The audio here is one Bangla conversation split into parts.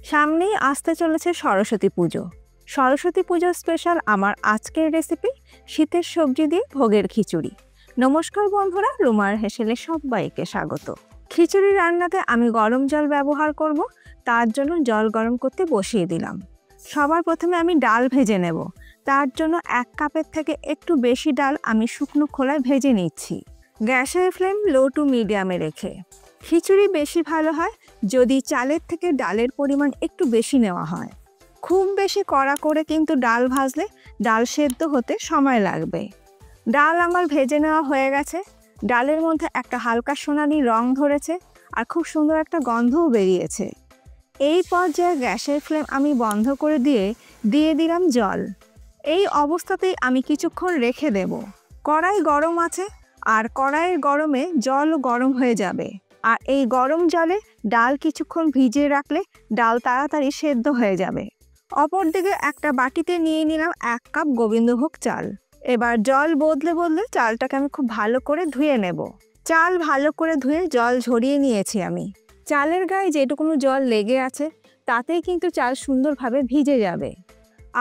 সামনেই আসতে চলেছে সরস্বতী পুজো। সরস্বতী পুজো স্পেশাল আমার আজকের রেসিপি শীতের সবজি দিয়ে ভোগের খিচুড়ি। নমস্কার বন্ধুরা, রুমার হেসেলে সবাইকে স্বাগত। খিচুড়ি রান্নাতে আমি গরম জল ব্যবহার করব, তার জন্য জল গরম করতে বসিয়ে দিলাম। সবার প্রথমে আমি ডাল ভেজে নেব। তার জন্য 1 কাপের থেকে একটু বেশি ডাল আমি শুকনো খোলায় ভেজে নিচ্ছি, গ্যাসের ফ্লেম লো টু মিডিয়ামে রেখে। খিচুড়ি বেশি ভালো হয় যদি চালের থেকে ডালের পরিমাণ একটু বেশি নেওয়া হয়। খুব বেশি কড়া করে কিন্তু ডাল ভাজলে ডাল সেদ্ধ হতে সময় লাগবে। ডাল আমার ভেজে নেওয়া হয়ে গেছে। ডালের মধ্যে একটা হালকা সোনালি রং ধরেছে আর খুব সুন্দর একটা গন্ধও বেরিয়েছে। এই পর্যায়ে গ্যাসের ফ্লেম আমি বন্ধ করে দিয়ে দিলাম জল। এই অবস্থাতেই আমি কিছুক্ষণ রেখে দেব। কড়াই গরম আছে আর কড়াইয়ের গরমে জলও গরম হয়ে যাবে। আর এই গরম জলে ডাল কিছুক্ষণ ভিজিয়ে রাখলে ডাল তাড়াতাড়ি সেদ্ধ হয়ে যাবে। অপরদিকে একটা বাটিতে নিয়ে নিলাম 1 কাপ গোবিন্দভোগ চাল। এবার জল বদলে বদলে চালটাকে আমি খুব ভালো করে ধুয়ে নেব। চাল ভালো করে ধুয়ে জল ঝরিয়ে নিয়েছি আমি। চালের গায়ে যেটুকুনো জল লেগে আছে তাতেই কিন্তু চাল সুন্দরভাবে ভিজে যাবে।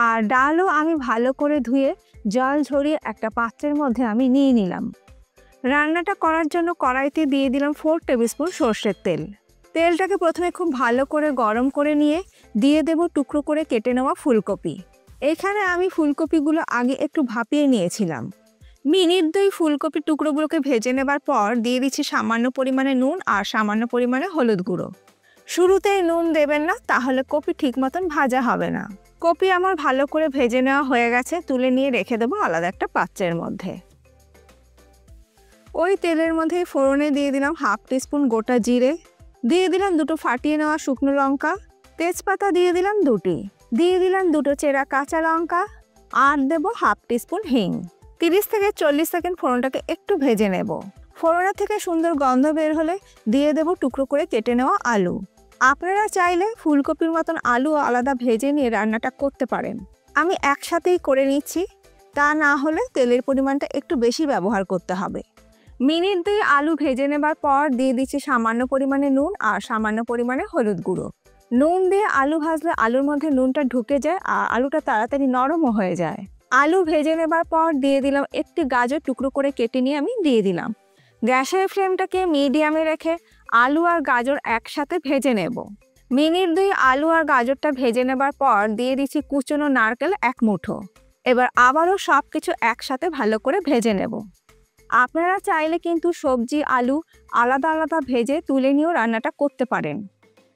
আর ডালও আমি ভালো করে ধুয়ে জল ঝরিয়ে একটা পাত্রের মধ্যে আমি নিয়ে নিলাম। রান্নাটা করার জন্য কড়াইতে দিয়ে দিলাম 4 টেবিল স্পুন সর্ষের তেল। তেলটাকে প্রথমে খুব ভালো করে গরম করে নিয়ে দিয়ে দেব টুকরো করে কেটে নেওয়া ফুলকপি। এখানে আমি ফুলকপিগুলো আগে একটু ভাপিয়ে নিয়েছিলাম। মিনিট 2 ফুলকপির টুকরোগুলোকে ভেজে নেবার পর দিয়ে দিচ্ছি সামান্য পরিমাণে নুন আর সামান্য পরিমাণে হলুদ গুঁড়ো। শুরুতেই নুন দেবেন না, তাহলে কপি ঠিক মতন ভাজা হবে না। কপি আমার ভালো করে ভেজে নেওয়া হয়ে গেছে, তুলে নিয়ে রেখে দেবো আলাদা একটা পাত্রের মধ্যে। ওই তেলের মধ্যে ফোড়নে দিয়ে দিলাম 1/2 টিস্পুন গোটা জিরে, দিয়ে দিলাম 2টো ফাটিয়ে নেওয়া শুকনো লঙ্কা, তেজপাতা দিয়ে দিলাম 2টি, দিয়ে দিলাম 2টো চেরা কাঁচা লঙ্কা আর দেবো 1/2 টিস্পুন হিং। 30 থেকে 40 সেকেন্ড ফোড়নটাকে একটু ভেজে নেব। ফোড়না থেকে সুন্দর গন্ধ বের হলে দিয়ে দেবো টুকরো করে কেটে নেওয়া আলু। আপনারা চাইলে ফুলকপির মতন আলু আলাদা ভেজে নিয়ে রান্নাটা করতে পারেন। আমি একসাথেই করে নিচ্ছি, তা না হলে তেলের পরিমাণটা একটু বেশি ব্যবহার করতে হবে। মিনিট 2 আলু ভেজে নেবার পর দিয়ে দিচ্ছি সামান্য পরিমাণে নুন আর সামান্য পরিমাণে হলুদ গুঁড়ো। নুন দিয়ে আলু ভাজলে আলুর মধ্যে নুনটা ঢুকে যায় আর আলুটা তাড়াতাড়ি নরমও হয়ে যায়। আলু ভেজে নেবার পর দিয়ে দিলাম একটি গাজর টুকরো করে কেটে নিয়ে আমি দিয়ে দিলাম। গ্যাসের ফ্লেমটাকে মিডিয়ামে রেখে আলু আর গাজর একসাথে ভেজে নেব। মিনিট 2 আলু আর গাজরটা ভেজে নেবার পর দিয়ে দিচ্ছি কুচনো নারকেল 1 মুঠো। এবার আবারও সব কিছু একসাথে ভালো করে ভেজে নেব। আপনারা চাইলে কিন্তু সবজি আলু আলাদা আলাদা ভেজে তুলে নিয়েও রান্নাটা করতে পারেন।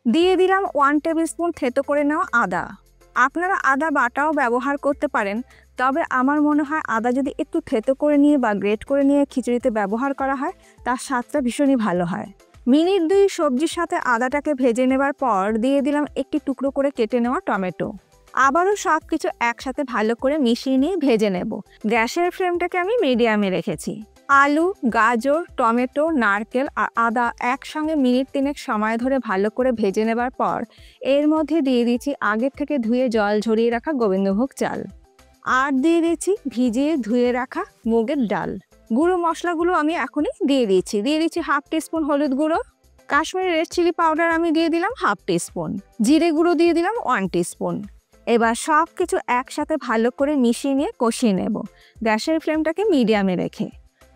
দিয়ে দিলাম 1 টেবিল স্পুন থেতো করে নেওয়া আদা। আপনারা আদা বাটাও ব্যবহার করতে পারেন, তবে আমার মনে হয় আদা যদি একটু থেতো করে নিয়ে বা গ্রেট করে নিয়ে খিচুড়িতে ব্যবহার করা হয় তার স্বাদটা ভীষণই ভালো হয়। মিনিট 2 সবজির সাথে আদাটাকে ভেজে নেবার পর দিয়ে দিলাম একটি টুকরো করে কেটে নেওয়া টমেটো। আবারও সব কিছু একসাথে ভালো করে মিশিয়ে নিয়ে ভেজে নেব। গ্যাসের ফ্লেমটাকে আমি মিডিয়ামে রেখেছি। আলু, গাজর, টমেটো, নারকেল আর আদা একসঙ্গে মিনিট 3 সময় ধরে ভালো করে ভেজে নেবার পর এর মধ্যে দিয়ে দিচ্ছি আগের থেকে ধুয়ে জল ঝরিয়ে রাখা গোবিন্দভোগ চাল আর দিয়ে দিচ্ছি ভিজিয়ে ধুয়ে রাখা মুগের ডাল। গুঁড়ো মশলাগুলো আমি এখনই দিয়ে দিচ্ছি 1/2 টিস্পুন হলুদ গুঁড়ো, কাশ্মীরি রেড চিলি পাউডার আমি দিয়ে দিলাম 1/2 টিস্পুন, জিরে গুঁড়ো দিয়ে দিলাম 1 টিস্পুন। এবার সব কিছু একসাথে ভালো করে মিশিয়ে নিয়ে কষিয়ে নেব, গ্যাসের ফ্লেমটাকে মিডিয়ামে রেখে।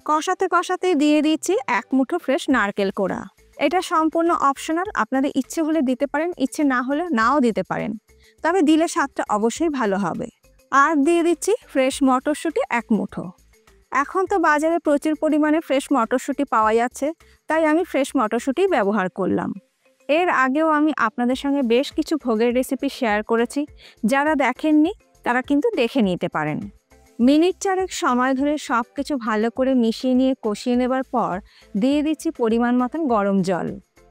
কষাতে কষাতে দিয়ে দিচ্ছি 1 মুঠো ফ্রেশ নারকেল কোড়া। এটা সম্পূর্ণ অপশনাল, আপনাদের ইচ্ছে হলে দিতে পারেন, ইচ্ছে না হলে নাও দিতে পারেন, তবে দিলে স্বাদটা অবশ্যই ভালো হবে। আর দিয়ে দিচ্ছি ফ্রেশ মটরশুঁটি 1 মুঠো। এখন তো বাজারে প্রচুর পরিমাণে ফ্রেশ মটরশুঁটি পাওয়া যাচ্ছে, তাই আমি ফ্রেশ মটরশুঁটি ব্যবহার করলাম। এর আগেও আমি আপনাদের সঙ্গে বেশ কিছু ভোগের রেসিপি শেয়ার করেছি, যারা দেখেননি তারা কিন্তু দেখে নিতে পারেন। মিনিট 4 সময় ধরে সব কিছু ভালো করে মিশিয়ে নিয়ে কষিয়ে নেবার পর দিয়ে দিচ্ছি পরিমাণ মতন গরম জল।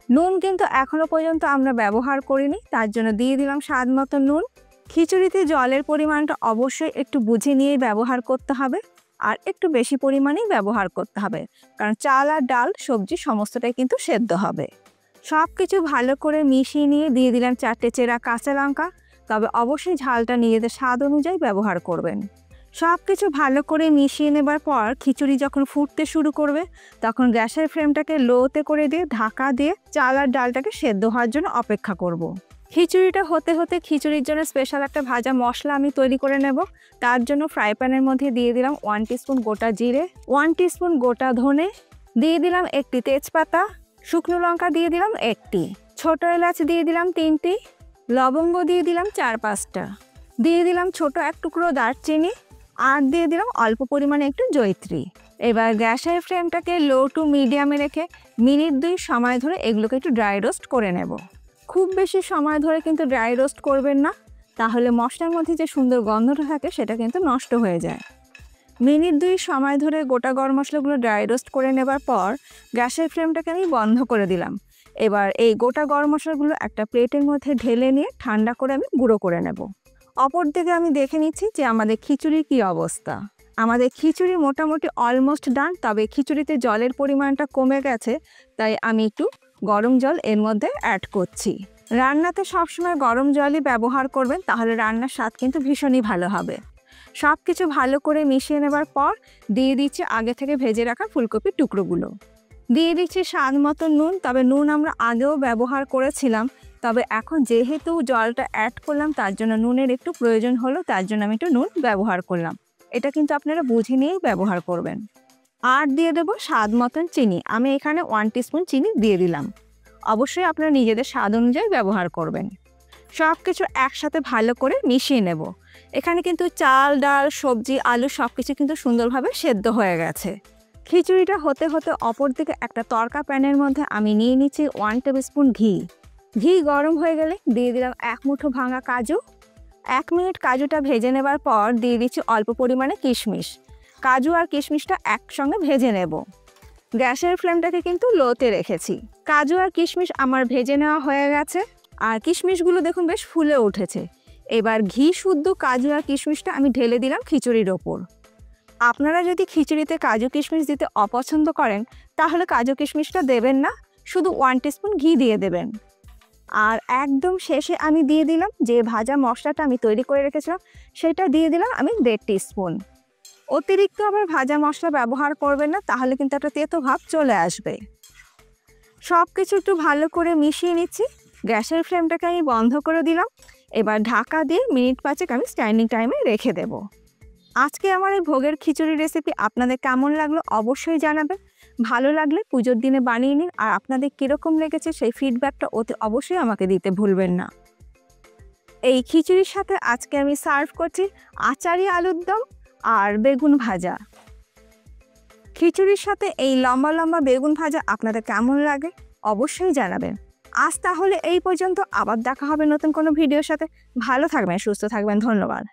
নুন কিন্তু এখনো পর্যন্ত আমরা ব্যবহার করিনি, তার জন্য দিয়ে দিলাম স্বাদ মতো নুন। খিচুড়িতে জলের পরিমাণটা অবশ্যই একটু বুঝে নিয়েই ব্যবহার করতে হবে আর একটু বেশি পরিমাণেই ব্যবহার করতে হবে, কারণ চাল আর ডাল সবজি সমস্তটাই কিন্তু সেদ্ধ হবে। সব কিছু ভালো করে মিশিয়ে নিয়ে দিয়ে দিলাম 4টে চেরা কাঁচা লঙ্কা, তবে অবশ্যই ঝালটা নিজেদের স্বাদ অনুযায়ী ব্যবহার করবেন। সব কিছু ভালো করে মিশিয়ে নেবার পর খিচুড়ি যখন ফুটতে শুরু করবে তখন গ্যাসের ফ্লেমটাকে লোতে করে দিয়ে ঢাকা দিয়ে চাল আর ডালটাকে সেদ্ধ হওয়ার জন্য অপেক্ষা করব। খিচুড়িটা হতে হতে খিচুড়ির জন্য স্পেশাল একটা ভাজা মশলা আমি তৈরি করে নেব। তার জন্য ফ্রাই প্যানের মধ্যে দিয়ে দিলাম 1 টিস্পুন গোটা জিরে, 1 টিস্পুন গোটা ধনে, দিয়ে দিলাম একটি তেজপাতা, শুকনো লঙ্কা দিয়ে দিলাম একটি, ছোট এলাচ দিয়ে দিলাম 3টি, লবঙ্গ দিয়ে দিলাম 4-5টা, দিয়ে দিলাম ছোট এক টুকরো দারচিনি, আর দিয়ে দিলাম অল্প পরিমাণে একটু জয়িত্রী। এবার গ্যাসের ফ্লেমটাকে লো টু মিডিয়ামে রেখে মিনিট 2 সময় ধরে এগুলোকে একটু ড্রাই রোস্ট করে নেব। খুব বেশি সময় ধরে কিন্তু ড্রাই রোস্ট করবেন না, তাহলে মশলার মধ্যে যে সুন্দর গন্ধটা থাকে সেটা কিন্তু নষ্ট হয়ে যায়। মিনিট 2 সময় ধরে গোটা গরম মশলাগুলো ড্রাই রোস্ট করে নেবার পর গ্যাসের ফ্লেমটাকে আমি বন্ধ করে দিলাম। এবার এই গোটা গরম মশলাগুলো একটা প্লেটের মধ্যে ঢেলে নিয়ে ঠান্ডা করে আমি গুঁড়ো করে নেব। অপর দিকে আমি দেখে নিচ্ছি যে আমাদের খিচুড়ির কী অবস্থা। আমাদের খিচুড়ি মোটামুটি অলমোস্ট ডান, তবে খিচুড়িতে জলের পরিমাণটা কমে গেছে, তাই আমি একটু গরম জল এর মধ্যে অ্যাড করছি। রান্নাতে সবসময় গরম জলই ব্যবহার করবেন, তাহলে রান্নার স্বাদ কিন্তু ভীষণই ভালো হবে। সব কিছু ভালো করে মিশিয়ে নেবার পর দিয়ে দিচ্ছি আগে থেকে ভেজে রাখা ফুলকপির টুকরোগুলো, দিয়ে দিচ্ছি স্বাদ মতো নুন। তবে নুন আমরা আগেও ব্যবহার করেছিলাম, তবে এখন যেহেতু জলটা অ্যাড করলাম তার জন্য নুনের একটু প্রয়োজন হলো, তার জন্য আমি একটু নুন ব্যবহার করলাম। এটা কিন্তু আপনারা বুঝে নিয়েই ব্যবহার করবেন। আর দিয়ে দেবো স্বাদ মতন চিনি, আমি এখানে 1 টিস্পুন চিনি দিয়ে দিলাম। অবশ্যই আপনারা নিজেদের স্বাদ অনুযায়ী ব্যবহার করবেন। সব কিছু একসাথে ভালো করে মিশিয়ে নেব। এখানে কিন্তু চাল, ডাল, সবজি, আলু সব কিছু কিন্তু সুন্দরভাবে সেদ্ধ হয়ে গেছে। খিচুড়িটা হতে হতে অপর দিকে একটা তড়কা প্যানের মধ্যে আমি নিয়ে নিচ্ছি 1 টেবিল স্পুন ঘি। ঘি গরম হয়ে গেলে দিয়ে দিলাম 1 মুঠো ভাঙা কাজু। 1 মিনিট কাজুটা ভেজে নেবার পর দিয়ে দিচ্ছি অল্প পরিমাণে কিশমিশ। কাজু আর কিশমিশটা একসঙ্গে ভেজে নেব। গ্যাসের ফ্লেমটাকে কিন্তু লোতে রেখেছি। কাজু আর কিশমিশ আমার ভেজে নেওয়া হয়ে গেছে, আর কিশমিশগুলো দেখুন বেশ ফুলে উঠেছে। এবার ঘি শুদ্ধ কাজু আর কিশমিশটা আমি ঢেলে দিলাম খিচুড়ির ওপর। আপনারা যদি খিচুড়িতে কাজু কিশমিশ দিতে অপছন্দ করেন তাহলে কাজু কিশমিশটা দেবেন না, শুধু 1 টিস্পুন ঘি দিয়ে দেবেন। আর একদম শেষে আমি দিয়ে দিলাম যে ভাজা মশলাটা আমি তৈরি করে রেখেছিলাম, সেটা দিয়ে দিলাম আমি 1.5 টিস্পুন। অতিরিক্ত আবার ভাজা মশলা ব্যবহার করবেন না, তাহলে কিন্তু একটা তেতো ভাব চলে আসবে। সব কিছু একটু ভালো করে মিশিয়ে নিচ্ছি। গ্যাসের ফ্লেমটাকে আমি বন্ধ করে দিলাম। এবার ঢাকা দিয়ে মিনিট 5 আমি স্ট্যান্ডিং টাইমে রেখে দেব। আজকে আমার এই ভোগের খিচুড়ি রেসিপি আপনাদের কেমন লাগলো অবশ্যই জানাবেন। ভালো লাগলে পুজোর দিনে বানিয়ে নিন, আর আপনাদের কীরকম লেগেছে সেই ফিডব্যাকটা অবশ্যই আমাকে দিতে ভুলবেন না। এই খিচুড়ির সাথে আজকে আমি সার্ভ করছি আচারি আলুর দম আর বেগুন ভাজা। খিচুড়ির সাথে এই লম্বা লম্বা বেগুন ভাজা আপনাদের কেমন লাগে অবশ্যই জানাবেন। আজ তাহলে এই পর্যন্ত, আবার দেখা হবে নতুন কোনো ভিডিওর সাথে। ভালো থাকবেন, সুস্থ থাকবেন, ধন্যবাদ।